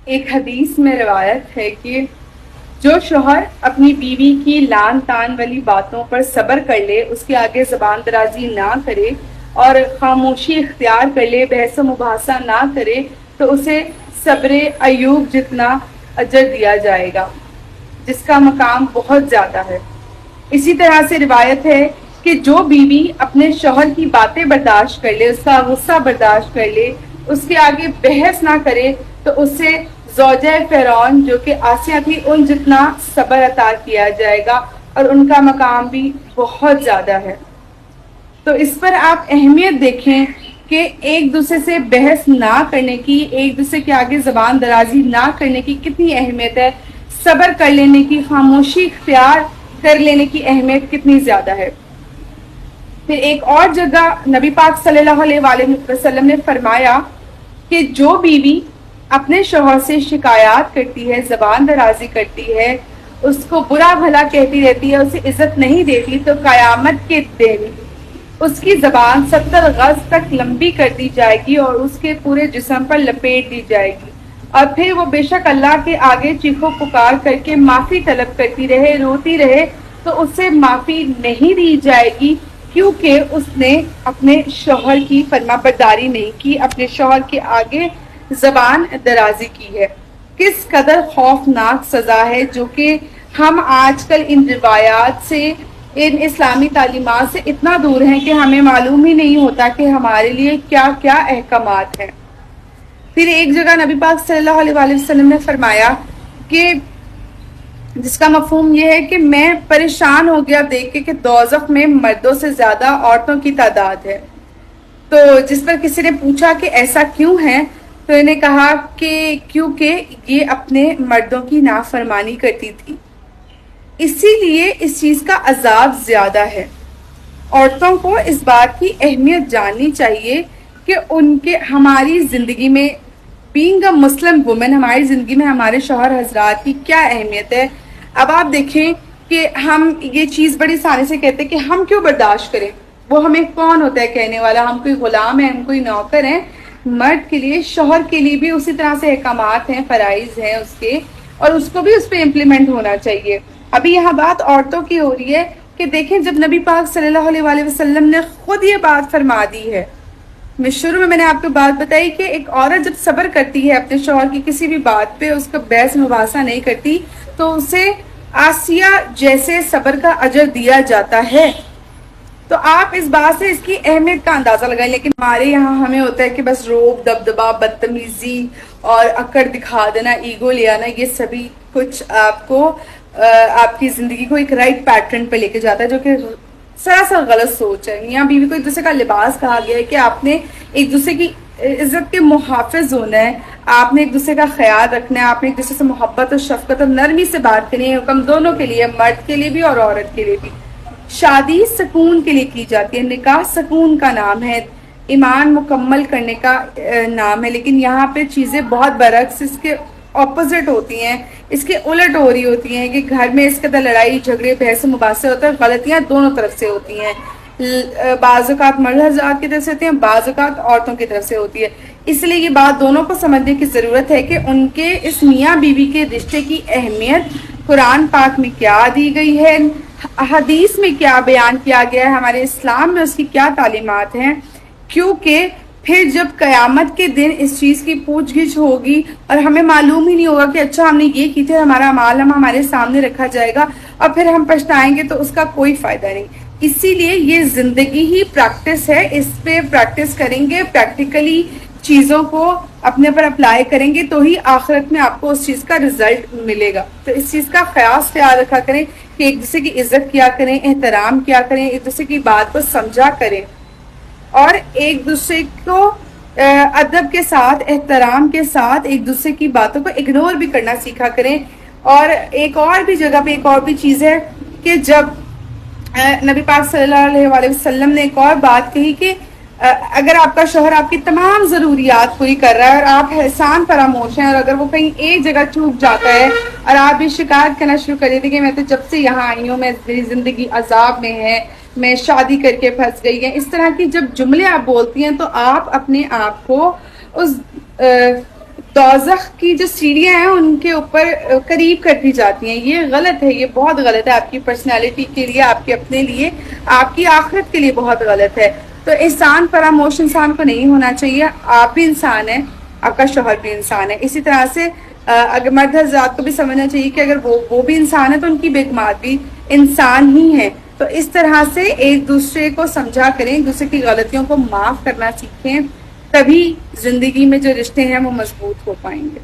ایک حدیث میں روایت ہے کہ جو شوہر اپنی بیوی کی لان تان والی باتوں پر صبر کر لے، اس کے آگے زبان درازی نہ کرے اور خاموشی اختیار کر لے، بحث و مباحثہ نہ کرے، تو اسے صبر ایوب جتنا اجر دیا جائے گا، جس کا مقام بہت زیادہ ہے۔ اسی طرح سے روایت ہے کہ جو بیوی اپنے شوہر کی باتیں برداشت کر لے، اس کا غصہ برداشت کر لے، اس کے آگے بحث نہ کرے، تو اسے زوجہ فرعون جو کہ آسیہ تھی ان جتنا صبر عطا کیا جائے گا، اور ان کا مقام بھی بہت زیادہ ہے۔ تو اس پر آپ اہمیت دیکھیں کہ ایک دوسرے سے بحث نہ کرنے کی، ایک دوسرے کے آگے زبان درازی نہ کرنے کی کتنی اہمیت ہے، صبر کر لینے کی، خاموشی اختیار کر لینے کی اہمیت کتنی زیادہ ہے۔ پھر ایک اور جگہ نبی پاک صلی اللہ علیہ وآلہ وسلم نے فرمایا کہ جو بیوی اپنے شوہر سے شکایات کرتی ہے، زبان درازی کرتی ہے، اس کو برا بھلا کہتی رہتی ہے، اسے عزت نہیں دیتی، تو قیامت کے دن اس کی زبان 70 گز تک لمبی کر دی جائے گی اور اس کے پورے جسم پر لپیٹ دی جائے گی، اور پھر وہ بے شک اللہ کے آگے چیخو پکار کر کے معافی طلب کرتی رہے، روتی رہے، تو اس سے معافی نہیں دی جائے گی، کیونکہ اس نے اپنے شوہر کی فرما برداری نہیں کی، اپنے شوہر کے آگے زبان درازی کی ہے۔ کس قدر خوفناک سزا ہے جو کہ ہم آج کل ان روایات سے، ان اسلامی تعلیمات سے اتنا دور ہیں کہ ہمیں معلوم ہی نہیں ہوتا کہ ہمارے لیے کیا کیا احکامات ہیں۔ پھر ایک جگہ نبی پاک صلی اللہ علیہ وآلہ وسلم نے فرمایا کہ جس کا مفہوم یہ ہے کہ میں پریشان ہو گیا دیکھ کے کہ دوزخ میں مردوں سے زیادہ عورتوں کی تعداد ہے۔ تو جس پر کسی نے پوچھا کہ ایسا کیوں ہے، تو انہیں کہا کہ کیونکہ یہ اپنے مردوں کی نافرمانی کرتی تھی، اسی لیے اس چیز کا عذاب زیادہ ہے۔ عورتوں کو اس بات کی اہمیت جاننی چاہیے کہ ان کے ہماری زندگی میں بینگ اے مسلم وومن، ہماری زندگی میں ہمارے شوہر حضرات کی کیا اہمیت ہے۔ اب آپ دیکھیں کہ ہم یہ چیز بڑی آسانی سے کہتے ہیں کہ ہم کیوں برداشت کریں، وہ ہمیں کون ہوتا ہے کہنے والا، ہم کوئی غلام ہیں، ہم کوئی نوکر ہیں۔ مرد کے لیے، شوہر کے لیے بھی اسی طرح سے احکامات ہیں، فرائض ہیں اس کے، اور اس کو بھی اس پہ امپلیمنٹ ہونا چاہیے۔ ابھی یہاں بات عورتوں کی ہو رہی ہے کہ دیکھیں جب نبی پاک صلی اللہ علیہ وآلہ وسلم نے خود یہ بات فرما دی ہے، شروع میں نے آپ کو بات بتائی کہ ایک عورت جب صبر کرتی ہے اپنے شوہر کی کسی بھی بات پہ، اس کا بحث مباحثہ نہیں کرتی، تو اسے آسیہ جیسے صبر کا اجر دیا جاتا ہے۔ تو آپ اس بات سے اس کی اہمیت کا اندازہ لگائیں، لیکن ہمارے یہاں ہمیں ہوتا ہے کہ بس روب، دبدبا، بدتمیزی اور اکڑ دکھا دینا، ایگو لے آنا، یہ سبھی کچھ آپ کو آپ کی زندگی کو ایک رائٹ پیٹرن پہ لے کے جاتا ہے، جو کہ سراسر غلط سوچ ہے۔ میاں بیوی کو ایک دوسرے کا لباس کہا گیا ہے کہ آپ نے ایک دوسرے کی عزت کے محافظ ہونا ہے، آپ نے ایک دوسرے کا خیال رکھنا ہے، آپ نے ایک دوسرے سے محبت اور شفقت اور نرمی سے بات کرنی ہے۔ حکم دونوں کے لیے، مرد کے لیے بھی اور عورت کے لیے بھی۔ شادی سکون کے لیے کی جاتی ہے، نکاح سکون کا نام ہے، ایمان مکمل کرنے کا نام ہے، لیکن یہاں پہ چیزیں بہت برعکس اس کے اپوزٹ ہوتی ہیں، اس کے الٹ ہو رہی ہوتی ہیں کہ گھر میں اس قدر لڑائی جھگڑے بحث و مباحثے ہوتا ہے، غلطیاں دونوں طرف سے ہوتی ہیں، بعض اوقات مرد حضرات کی طرف سے ہوتی ہیں، بعض اوقات عورتوں کی طرف سے ہوتی ہے۔ اس لیے یہ بات دونوں کو سمجھنے کی ضرورت ہے کہ ان کے اس میاں بیوی کے رشتے کی اہمیت قرآن پاک میں کیا دی گئی ہے، حدیث میں کیا بیان کیا گیا ہے، ہمارے اسلام میں اس کی کیا تعلیمات ہیں، کیونکہ پھر جب قیامت کے دن اس چیز کی پوچھ گچھ ہوگی اور ہمیں معلوم ہی نہیں ہوگا کہ اچھا ہم نے یہ کی تھی، ہمارا معلوم ہمارے سامنے رکھا جائے گا اور پھر ہم پچھتائیں گے، تو اس کا کوئی فائدہ نہیں۔ اسی لیے یہ زندگی ہی پریکٹس ہے، اس پہ پریکٹس کریں گے، پریکٹیکلی چیزوں کو اپنے پر اپلائی کریں گے تو ہی آخرت میں آپ کو اس چیز کا رزلٹ ملے گا۔ تو اس چیز کا خیال رکھا کریں کہ ایک دوسرے کی عزت کیا کریں، احترام کیا کریں، ایک دوسرے کی بات کو سمجھا کریں، اور ایک دوسرے کو ادب کے ساتھ، احترام کے ساتھ ایک دوسرے کی باتوں کو اگنور بھی کرنا سیکھا کریں۔ اور ایک اور بھی جگہ پہ ایک اور بھی چیز ہے کہ جب نبی پاک صلی اللہ علیہ وآلہ وسلم نے ایک اور بات کہی کہ اگر آپ کا شوہر آپ کی تمام ضروریات پوری کر رہا ہے اور آپ احسان فراموش ہیں، اور اگر وہ کہیں ایک جگہ چوک جاتا ہے اور آپ بھی شکایت کرنا شروع کر دیتے کہ میں تو جب سے یہاں آئی ہوں، میری زندگی عذاب میں ہے، میں شادی کر کے پھنس گئی ہے، اس طرح کی جب جملے آپ بولتی ہیں تو آپ اپنے آپ کو اس دوزخ کی جو سیڑھیاں ہیں ان کے اوپر قریب کرتی جاتی ہیں. یہ غلط ہے, یہ بہت غلط ہے آپ کی پرسنالٹی کے لیے, آپ کے اپنے لیے, آپ کی آخرت کے لیے بہت غلط ہے. تو احسان فراموش انسان کو نہیں ہونا چاہیے. آپ بھی انسان ہیں, آپ کا شوہر بھی انسان ہے. اسی طرح سے اگر مرد حضرات کو بھی سمجھنا چاہیے کہ اگر وہ بھی انسان ہے تو ان کی بیگمات بھی انسان ہی ہیں. تو اس طرح سے ایک دوسرے کو سمجھا کریں, ایک دوسرے کی غلطیوں کو معاف کرنا سیکھیں, تبھی زندگی میں جو رشتے ہیں وہ مضبوط ہو پائیں گے.